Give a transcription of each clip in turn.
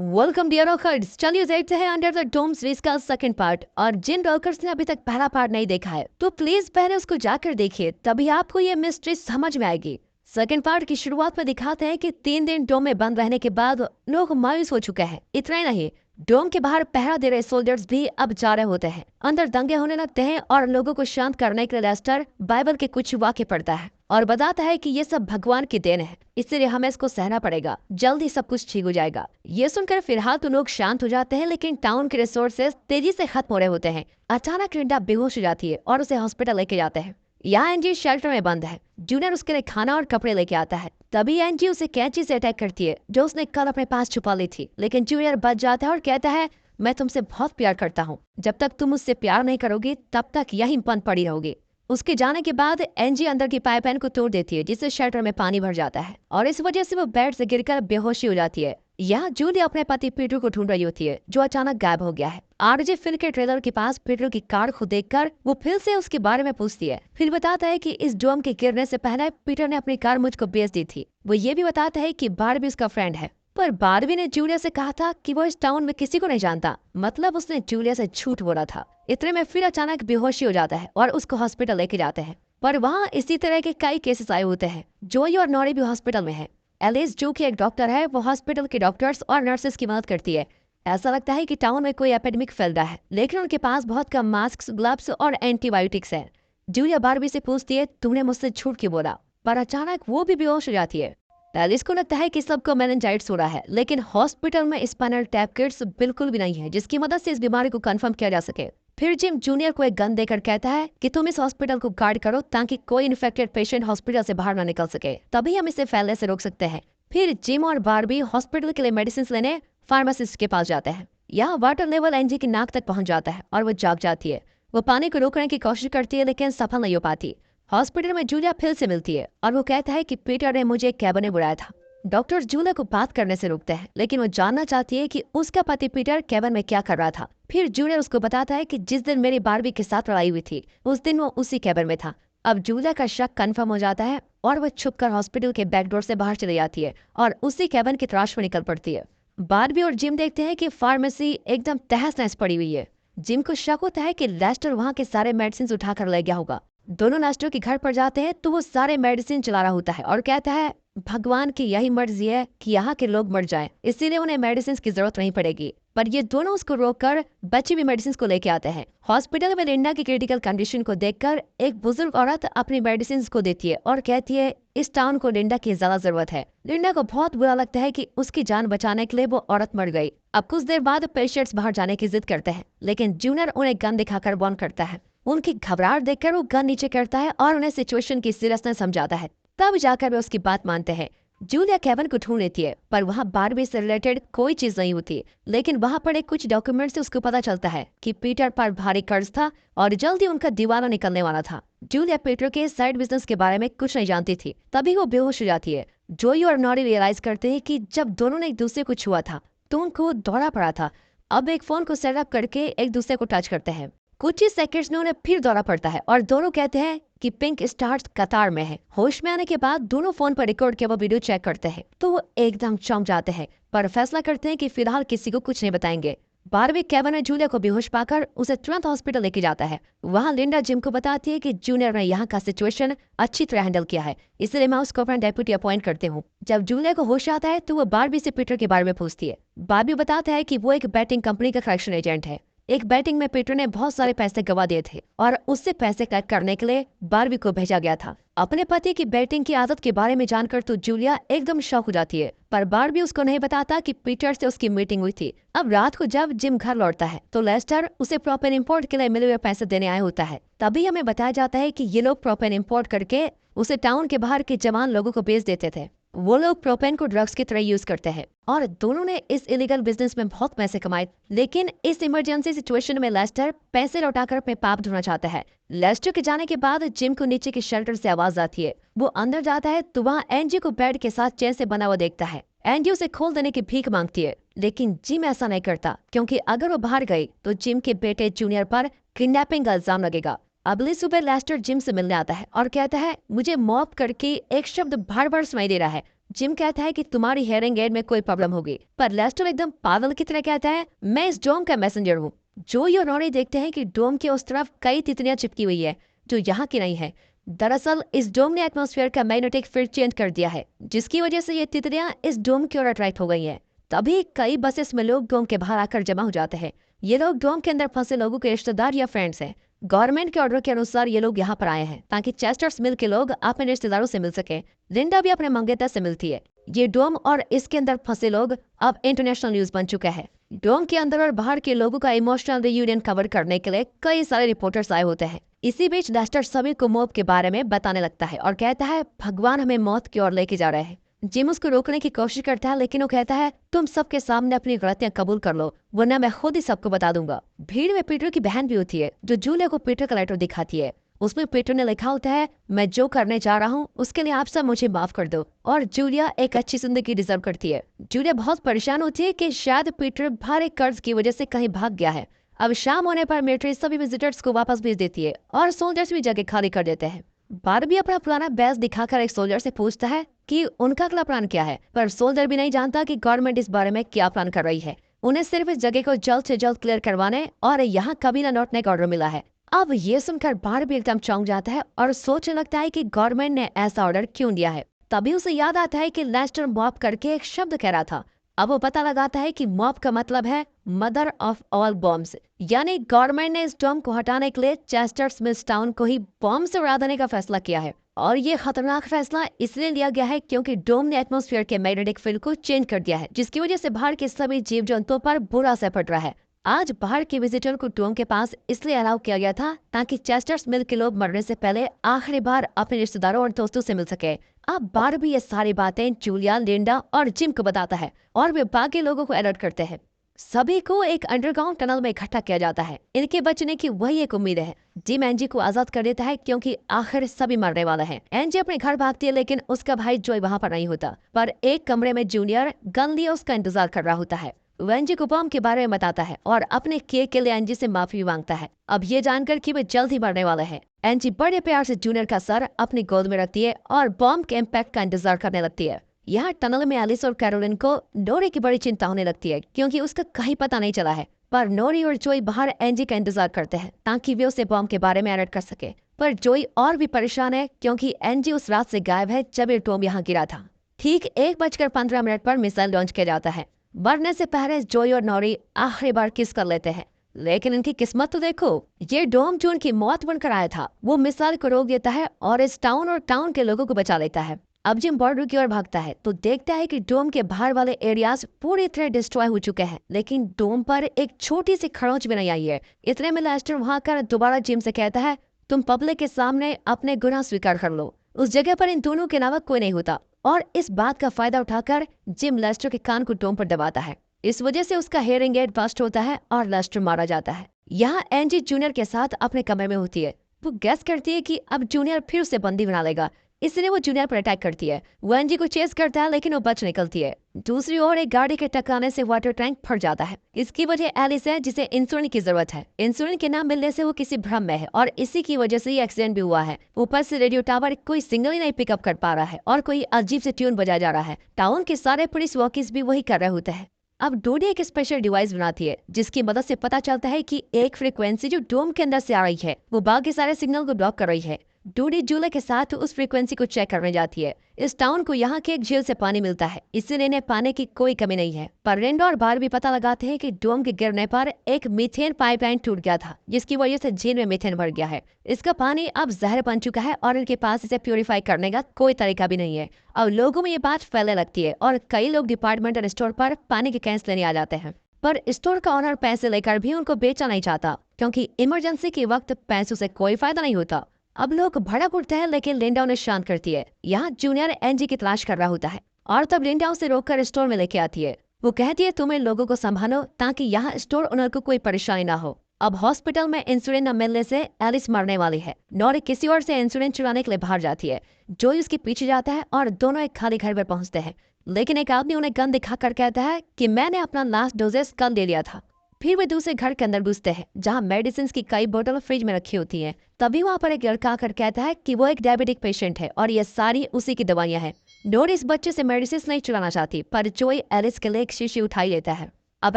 Welcome dear rockers, चलिए देखते हैं अंडर द डोम सीरीज का सेकंड पार्ट। और जिन रॉकर्स ने अभी तक पहला पार्ट नहीं देखा है तो प्लीज पहले उसको जाकर देखिए, तभी आपको ये मिस्ट्री समझ में आएगी। सेकंड पार्ट की शुरुआत में दिखाते हैं कि 3 दिन डोम में बंद रहने के बाद लोग मायूस हो चुके हैं। इतना ही नहीं, डोम के बाहर पहरा दे रहे सोल्जर्स भी अब जा रहे होते हैं। अंदर दंगे होने लगते हैं और लोगों को शांत करने के लिए लेस्टर बाइबल के कुछ वाक्य पढ़ता है और बताता है कि ये सब भगवान की देन है, इसलिए हमें इसको सहना पड़ेगा, जल्द ही सब कुछ ठीक हो जाएगा। ये सुनकर फिलहाल तो लोग शांत हो जाते हैं, लेकिन टाउन के रिसोर्सेज तेजी से खत्म हो रहे होते हैं। अचानक लिंडा बेहोश हो जाती है और उसे हॉस्पिटल लेके जाते हैं। यहाँ एंजी शेल्टर में बंद है। जूनियर उसके लिए खाना और कपड़े लेके आता है। तभी एंजी उसे कैंची से अटैक करती है जो उसने कल अपने पास छुपा ली थी, लेकिन जूनियर बच जाता है और कहता है, मैं तुमसे बहुत प्यार करता हूँ, जब तक तुम मुझसे प्यार नहीं करोगी तब तक यहीं बंद पड़ी रहोगी। उसके जाने के बाद एंजी अंदर की पाइपलाइन को तोड़ देती है, जिससे शेल्टर में पानी भर जाता है और इस वजह से वो बेड से गिरकर बेहोशी हो जाती है। यहाँ जूली अपने पति पीटर को ढूंढ रही होती है, जो अचानक गायब हो गया है। आरजे फिल के ट्रेलर के पास पीटर की कार को देखकर वो फिल से उसके बारे में पूछती है। फिल बताता है कि इस डोम के गिरने से पहले पीटर ने अपनी कार मुझको बेच दी थी। वो ये भी बताता है कि बारबी उसका फ्रेंड है, पर बारबी ने जूलिया से कहा था कि वो इस टाउन में किसी को नहीं जानता, मतलब उसने जूलिया से झूठ बोला था। इतने में फिर अचानक बेहोशी हो जाता है और उसको हॉस्पिटल लेके जाते हैं, पर वहाँ इसी तरह के कई केसेस आए होते हैं। जोई और नॉरी भी हॉस्पिटल में है। एलिस जो कि एक डॉक्टर है, वो हॉस्पिटल के डॉक्टर्स और नर्सेस की मदद करती है। ऐसा लगता है कि टाउन में कोई एपिडेमिक फैल रहा है, लेकिन उनके पास बहुत कम मास्क, ग्लव्स और एंटीबायोटिक्स है। जूलिया बारबी से पूछती है, तुमने मुझसे झूठ क्यों बोला? पर अचानक वो भी बेहोश हो जाती है। एलिस को लगता है कि सबको मेनिंजाइटिस हो रहा है, लेकिन हॉस्पिटल में स्पाइनल टैप किट्स बिल्कुल भी नहीं है जिसकी मदद से इस बीमारी को कंफर्म किया जा सके। फिर जिम जूनियर को एक गन देकर कहता है कि तुम इस हॉस्पिटल को गार्ड करो ताकि कोई इन्फेक्टेड पेशेंट हॉस्पिटल से बाहर न निकल सके, तभी हम इसे फैलने से रोक सकते हैं। फिर जिम और बारबी हॉस्पिटल के लिए मेडिसिन लेने फार्मासिस्ट के पास जाते हैं। यहाँ वाटर लेवल एंजी की नाक तक पहुंच जाता है और वो जाग जाती है। वो पानी को रोकने की कोशिश करती है, लेकिन सफल नहीं हो पाती। हॉस्पिटल में जूलिया फिल से मिलती है और वो कहता है कि पीटर ने मुझे कैबिन में बुलाया था। डॉक्टर जूलिया को बात करने से रोकते हैं, लेकिन वो जानना चाहती है कि उसका पति पीटर कैबिन में क्या कर रहा था। फिर जूलिया उसको बताता है कि जिस दिन मेरी बारबी के साथ लड़ाई हुई थी उस दिन वो उसी कैबिन में था। अब जूलिया का शक कंफर्म हो जाता है और वो छुपकर हॉस्पिटल के बैकडोर से बाहर चली जाती है और उसी कैबिन की तलाश में निकल पड़ती है। बारबी और जिम देखते हैं कि फार्मेसी एकदम तहस नहस पड़ी हुई है। जिम को शक होता है कि लेस्टर वहाँ के सारे मेडिसिन उठाकर ले गया होगा। दोनों लेस्टर के घर पर जाते हैं तो वो सारे मेडिसिन चला रहा होता है और कहता है, भगवान की यही मर्जी है कि यहाँ के लोग मर जाएं, इसीलिए उन्हें मेडिसिन की जरूरत नहीं पड़ेगी। पर ये दोनों उसको रोककर बची भी मेडिसिन को लेके आते हैं। हॉस्पिटल में लिंडा की क्रिटिकल कंडीशन को देखकर एक बुजुर्ग औरत अपनी मेडिसिन को देती है और कहती है, इस टाउन को लिंडा की ज्यादा जरूरत है। लिंडा को बहुत बुरा लगता है कि उसकी जान बचाने के लिए वो औरत मर गई। अब कुछ देर बाद पेशेंट्स बाहर जाने की जिद करते हैं, लेकिन जूनियर उन्हें गन दिखाकर वार्न करता है। उनकी घबराहट देखकर वो गन नीचे करता है और उन्हें सिचुएशन की सीरियसनेस समझाता है। तब जाकर वे उसकी बात मानते हैं। जूलिया केविन को ढूंढ लेती है, पर वहाँ बारबी से रिलेटेड कोई चीज नहीं होती, लेकिन वहाँ पड़े कुछ डॉक्यूमेंट से उसको पता चलता है कि पीटर पर भारी कर्ज था और जल्दी उनका दिवाला निकलने वाला था। जूलिया पीटर के साइड बिजनेस के बारे में कुछ नहीं जानती थी, तभी वो बेहोश हो जाती है। जोई और नॉरी रियलाइज करते हैं कि जब दोनों ने एक दूसरे को छुआ था तो उनको दौरा पड़ा था। अब एक फोन को सेटअप करके एक दूसरे को टच करते हैं। कुछ ही सेकंड्स में उन्हें फिर दौरा पड़ता है और दोनों कहते हैं कि पिंक स्टार्स कतार में है। होश में आने के बाद दोनों फोन पर रिकॉर्ड किया वो वीडियो चेक करते हैं तो वो एकदम चौंक जाते हैं, पर फैसला करते हैं कि फिलहाल किसी को कुछ नहीं बताएंगे। बारबी केविन ने जूलिया को बेहोश पाकर उसे तुरंत हॉस्पिटल लेके जाता है। वहाँ लिंडा जिम को बताती है कि जूनियर ने यहाँ का सिचुएशन अच्छी तरह हैंडल किया है, इसलिए मैं उसको अपना डेप्यूटी अपॉइंट करते हूँ। जब जूलिया को होश आता है तो वो बारबी से पीटर के बारे में पूछती है। बारबी बताता है कि वो एक बैटिंग कंपनी का कलेक्शन एजेंट है। एक बैटिंग में पीटर ने बहुत सारे पैसे गवा दिए थे और उससे पैसे कलेक्ट करने के लिए बारबी को भेजा गया था। अपने पति की बैटिंग की आदत के बारे में जानकर तो जूलिया एकदम शॉक हो जाती है, पर बारबी उसको नहीं बताता कि पीटर से उसकी मीटिंग हुई थी। अब रात को जब जिम घर लौटता है तो लेस्टर उसे प्रोपेन इंपोर्ट के लिए मिले हुए पैसे देने आया होता है। तभी हमें बताया जाता है कि ये लोग प्रोपेन इंपोर्ट करके उसे टाउन के बाहर के जवान लोगों को बेच देते थे। वो लोग प्रोपेन को ड्रग्स की तरह यूज करते हैं और दोनों ने इस इलीगल बिजनेस में बहुत पैसे कमाए। लेकिन इस इमरजेंसी सिचुएशन में लेस्टर पैसे लौटाकर अपने पाप धोना चाहता है। लेस्टर के जाने के बाद जिम को नीचे के शेल्टर से आवाज आती है। वो अंदर जाता है तो वहाँ एंजी को बेड के साथ चेन से बना हुआ देखता है। एंजी उसे खोल देने की भीख मांगती है, लेकिन जिम ऐसा नहीं करता, क्योंकि अगर वो बाहर गई तो जिम के बेटे जूनियर पर किडनैपिंग का इल्जाम लगेगा। अगली सुबह लेस्टर जिम से मिलने आता है और कहता है, मुझे मॉप करके एक शब्द बार बार सुनाई दे रहा है, जिम कहता है कि तुम्हारी हेयरिंग एड में कोई प्रॉब्लम होगी, पर लेस्टर एकदम पागल की तरह कहता है मैं इस डोम का मैसेंजर हूँ। जोई और नॉरी देखते हैं कि डोम के उस तरफ कई तितलियां चिपकी हुई है जो यहाँ की नहीं है। दरअसल इस डोम ने एटमॉस्फेयर का मैग्नेटिक फील्ड चेंज कर दिया है, जिसकी वजह से ये तितलियां इस डोम की ओर अट्रैक्ट हो गई हैं। तभी कई बसेस में लोग डोम के बाहर आकर जमा हो जाते हैं। ये लोग डोम के अंदर फंसे लोगों के रिश्तेदार या फ्रेंड्स हैं। गवर्नमेंट के ऑर्डर के अनुसार ये लोग यहाँ पर आए हैं ताकि चेस्टर्स मिल के लोग अपने रिश्तेदारों से मिल सके। लिंडा भी अपने मंगेतर से मिलती है। ये डोम और इसके अंदर फंसे लोग अब इंटरनेशनल न्यूज बन चुका है। डोम के अंदर और बाहर के लोगों का इमोशनल रियूनियन कवर करने के लिए कई सारे रिपोर्टर्स आए होते हैं। इसी बीच लेस्टर सभी को मौत के बारे में बताने लगता है और कहता है भगवान हमें मौत की ओर लेके जा रहे हैं। जिम उसको रोकने की कोशिश करता है, लेकिन वो कहता है तुम सबके सामने अपनी गलतियां कबूल कर लो, वरना मैं खुद ही सबको बता दूंगा। भीड़ में पीटर की बहन भी होती है जो जूलिया को पीटर का लेटर दिखाती है। उसमें पीटर ने लिखा होता है मैं जो करने जा रहा हूँ उसके लिए आप सब मुझे माफ कर दो, और जूलिया एक अच्छी जिंदगी डिजर्व करती है। जूलिया बहुत परेशान होती है कि शायद पीटर भारी कर्ज की वजह से कहीं भाग गया है। अब शाम होने पर मिलिट्री सभी विजिटर्स को वापस भेज देती है और सोल्जर्स भी जगह खाली कर देते हैं। बारबी अपना पुराना बैज दिखाकर एक सोल्जर से पूछता है कि उनका अगला प्लान क्या है, पर सोल्जर भी नहीं जानता कि गवर्नमेंट इस बारे में क्या प्लान कर रही है। उन्हें सिर्फ इस जगह को जल्द से जल्द क्लियर करवाने और यहाँ कभी न लौटने का ऑर्डर मिला है। अब ये सुनकर बारबी एकदम चौंक जाता है और सोचने लगता है कि गवर्नमेंट ने ऐसा ऑर्डर क्यों दिया है। तभी उसे याद आता है कि लेस्टर मॉप करके एक शब्द कह रहा था। अब वो पता लगाता है कि मॉप का मतलब है मदर ऑफ ऑल बॉम्ब्स, यानी गवर्नमेंट ने इस डोम को हटाने के लिए चेस्टर्स मिल्स टाउन को ही बॉम्ब से उड़ा देने का फैसला किया है। और ये खतरनाक फैसला इसलिए लिया गया है क्योंकि डोम ने एटमॉस्फेयर के मैग्नेटिक फील्ड को चेंज कर दिया है, जिसकी वजह से बाहर के सभी जीव जंतुओं पर बुरा असर पड़ रहा है। आज बाहर के विजिटर को डोम के पास इसलिए अलाउ किया गया था ताकि चेस्टर्स मिल के लोग मरने से पहले आखिरी बार अपने रिश्तेदारों और दोस्तों से मिल सके। अब बारबी ये सारी बातें जूलिया, लिंडा और जिम को बताता है और वे बाकी लोगों को अलर्ट करते हैं। सभी को एक अंडरग्राउंड टनल में इकट्ठा किया जाता है। इनके बचने की वही एक उम्मीद है। जिम एंजी को आजाद कर देता है क्योंकि आखिर सभी मरने वाला है। एंजी अपने घर भागती है, लेकिन उसका भाई जॉय वहाँ पर नहीं होता, पर एक कमरे में जूनियर गन लिए उसका इंतजार कर रहा होता है। वो एंजी को बॉम्ब के बारे में बताता है और अपने किए के लिए एंजी से माफी मांगता है। अब ये जानकर कि वे जल्द ही मरने वाले हैं, एंजी बड़े प्यार से जूनियर का सर अपनी गोद में रखती है और बॉम्ब के इम्पैक्ट का इंतजार करने लगती है। यहाँ टनल में एलिस और कैरोलिन को नोरी की बड़ी चिंता होने लगती है क्योंकि उसका कहीं पता नहीं चला है। पर नोरी और जोई बाहर एंजी का इंतजार करते हैं ताकि वे उसे बॉम्ब के बारे में अलर्ट कर सके। पर जोई और भी परेशान है क्योंकि एंजी उस रात से गायब है जब ये टॉम यहाँ गिरा था। ठीक 1:15 पर मिसाइल लॉन्च किया जाता है। मरने से पहले जोई और नोरी आखिरी बार किस कर लेते हैं, लेकिन इनकी किस्मत तो देखो, ये डोम जो उनकी मौत बनकर आया था वो मिसाइल को रोक देता है और इस टाउन और टाउन के लोगों को बचा लेता है। अब जिम बॉर्डर की ओर भागता है तो देखता है कि डोम के बाहर वाले एरियाज पूरी तरह डिस्ट्रॉय हो चुके हैं, लेकिन डोम पर एक छोटी सी खरोंच भी नहीं आई है। इतने में लेस्टर वहां कर दोबारा जिम से कहता है तुम पब्लिक के सामने अपने गुनाह स्वीकार कर लो। उस जगह पर इन दोनों के अलावा कोई नहीं होता और इस बात का फायदा उठाकर जिम लेस्टर के कान को डोम पर दबाता है। इस वजह से उसका हेयरिंग एड बस्ट होता है और लेस्टर मारा जाता है। यहाँ एंजी जूनियर के साथ अपने कमरे में होती है। वो गैस करती है कि अब जूनियर फिर उसे बंदी बना लेगा, इसलिए वो जूनियर पर अटैक करती है। वो एंजी को चेस करता है लेकिन वो बच निकलती है। दूसरी ओर एक गाड़ी के टकराने से वाटर टैंक फट जाता है। इसकी वजह एलिस है जिसे इंसुलिन की जरूरत है। इंसुलिन के नाम मिलने से वो किसी भ्रम में है और इसी की वजह से ये एक्सीडेंट भी हुआ है। ऊपर से रेडियो टावर कोई सिग्नल ही नहीं पिकअप कर पा रहा है और कोई अजीब से ट्यून बजाया जा रहा है। टाउन के सारे पुलिस वॉकिस भी वही कर रहे होते हैं। अब डोडी एक स्पेशल डिवाइस बनाती है जिसकी मदद से पता चलता है कि एक फ्रीक्वेंसी जो डोम के अंदर से आ रही है वो बाकी सारे सिग्नल को ब्लॉक कर रही है। डोडी जूले के साथ उस फ्रीक्वेंसी को चेक करने जाती है। इस टाउन को यहाँ के एक झील से पानी मिलता है, इसलिए इन्हें पाने की कोई कमी नहीं है। पर रेंडो और बार भी पता लगाते हैं कि डोम के गिरने पर एक मीथेन पाइपलाइन टूट गया था, जिसकी वजह से झील में मीथेन भर गया है। इसका पानी अब जहर बन चुका है और इनके पास इसे प्यूरिफाई करने का कोई तरीका भी नहीं है। अब लोगों में ये बात फैलने लगती है और कई लोग डिपार्टमेंटल स्टोर पर पानी के कैंस लेने आ जाते हैं। पर स्टोर का ऑनर पैसे लेकर भी उनको बेचना नहीं चाहता क्योंकि इमरजेंसी के वक्त पैसों से कोई फायदा नहीं होता। अब लोग भड़क उठते हैं लेकिन लिंडा उन्हें शांत करती है। यहाँ जूनियर एंजी की तलाश कर रहा होता है और तब लिंडा उसे रोककर स्टोर में लेके आती है। वो कहती है तुम इन लोगों को संभालो ताकि यहाँ स्टोर ओनर को कोई परेशानी ना हो। अब हॉस्पिटल में इंसुलिन न मिलने से एलिस मरने वाली है। नॉरी किसी और से इंसुलिन चुराने के लिए बाहर जाती है। जोई उसके पीछे जाता है और दोनों एक खाली घर पर पहुंचते हैं, लेकिन एक आदमी उन्हें गन दिखाकर कहता है कि मैंने अपना लास्ट डोजेस कल ले लिया था। फिर वे दूसरे घर के अंदर घुसते हैं जहाँ मेडिसिन की कई बोतल फ्रिज में रखी होती हैं। तभी वहाँ पर एक लड़का आकर कहता है कि वो एक डायबिटिक पेशेंट है और ये सारी उसी की दवाइयाँ हैं। डोरी इस बच्चे से मेडिसिन नहीं चुराना चाहती, पर जोई एलिस के लिए एक शीशी उठाई लेता है। अब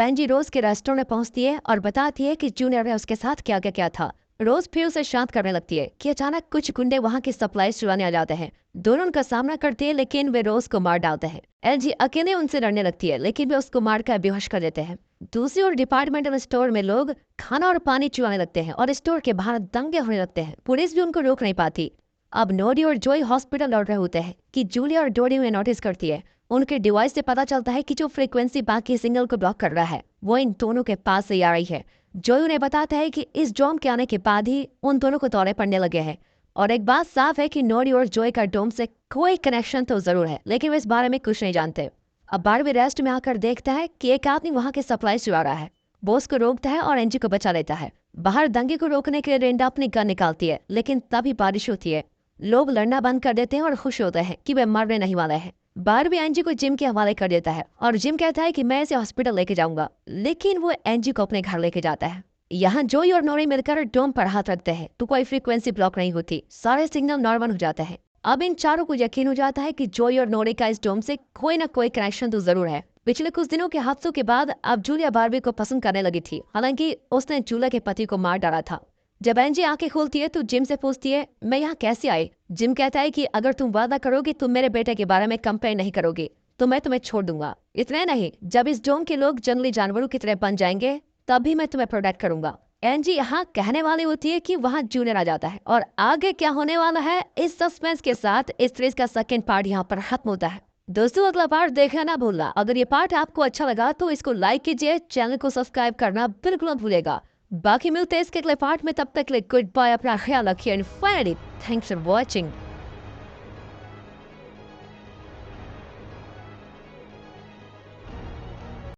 एंजी रोज के रेस्टोरेंट में पहुंचती है और बताती है कि जूनियर ने उसके साथ क्या क्या क्या था। रोज फिर उसे शांत करने लगती है कि अचानक कुछ गुंडे वहां की सप्लाईज चुराने आ जाते हैं। दोनों उनका सामना करते हैं, लेकिन वे रोज को मार डालते हैं। एलजी अकेले उनसे लड़ने लगती है, लेकिन वे उसको मारकर बेहोश कर देते हैं। दूसरी ओर डिपार्टमेंटल स्टोर में लोग खाना और पानी चुराने लगते हैं और स्टोर के बाहर दंगे होने लगते हैं। पुलिस भी उनको रोक नहीं पाती। अब नोडी और जोई हॉस्पिटल लौट रहे होते हैं कि जूलिया और डोरी उन्हें नोटिस करती है। उनके डिवाइस से पता चलता है कि जो फ्रीक्वेंसी बाकी सिग्नल को ब्लॉक कर रहा है वो इन दोनों के पास से आ रही है। जोई उन्हें बताता है कि इस डोम के आने के बाद ही उन दोनों को दौरे पड़ने लगे हैं। और एक बात साफ है कि नोडी और जोई का डोम से कोई कनेक्शन तो जरूर है, लेकिन वे इस बारे में कुछ नहीं जानते। अब बारहवीं रेस्ट में आकर देखता है कि एक आदमी वहां के सप्लाई चुरा रहा है। बॉस को रोकता है और एंजी को बचा लेता है। बाहर दंगे को रोकने के लिए रेंडा अपनी गन निकालती है, लेकिन तभी बारिश होती है। लोग लड़ना बंद कर देते हैं और खुश होते हैं कि वे मरने नहीं वाले हैं। बारबी एंजी को जिम के हवाले कर देता है और जिम कहता है कि मैं इसे हॉस्पिटल लेके जाऊंगा, लेकिन वो एंजी को अपने घर लेके जाता है। यहाँ जोई और नोरी मिलकर डोम पर हाथ रखते हैं तो कोई फ्रीक्वेंसी ब्लॉक नहीं होती, सारे सिग्नल नॉर्मल हो जाते हैं। अब इन चारों को यकीन हो जाता है कि जोई और नोरी का इस डोम से कोई ना कोई कनेक्शन तो जरूर है। पिछले कुछ दिनों के हादसों के बाद अब जूलिया बारबी को पसंद करने लगी थी, हालांकि उसने जूलिया के पति को मार डाला था। जब एंजी आंखें खोलती है तो जिम से पूछती है, मैं यहाँ कैसे आई? जिम कहता है कि अगर तुम वादा करोगे तुम मेरे बेटे के बारे में कंप्लेन नहीं करोगे तो मैं तुम्हें छोड़ दूंगा। इतना नहीं, जब इस डोम के लोग जंगली जानवरों की तरह बन जाएंगे तभी मैं तुम्हें प्रोटेक्ट करूंगा। एंजी यहाँ कहने वाली होती है कि वहाँ जूनियर आ जाता है और आगे क्या होने वाला है इस सस्पेंस के साथ इस सीरीज का सेकंड पार्ट यहाँ पर खत्म होता है। दोस्तों अगला पार्ट देखना ना भूलना। अगर ये पार्ट आपको अच्छा लगा तो इसको लाइक कीजिए, चैनल को सब्सक्राइब करना बिल्कुल मत भूलिएगा। बाकी मिलते हैं इसके अगले पार्ट में, तब तक के लिए गुड बाय, अपना ख्याल रखिए and finally thanks for watching.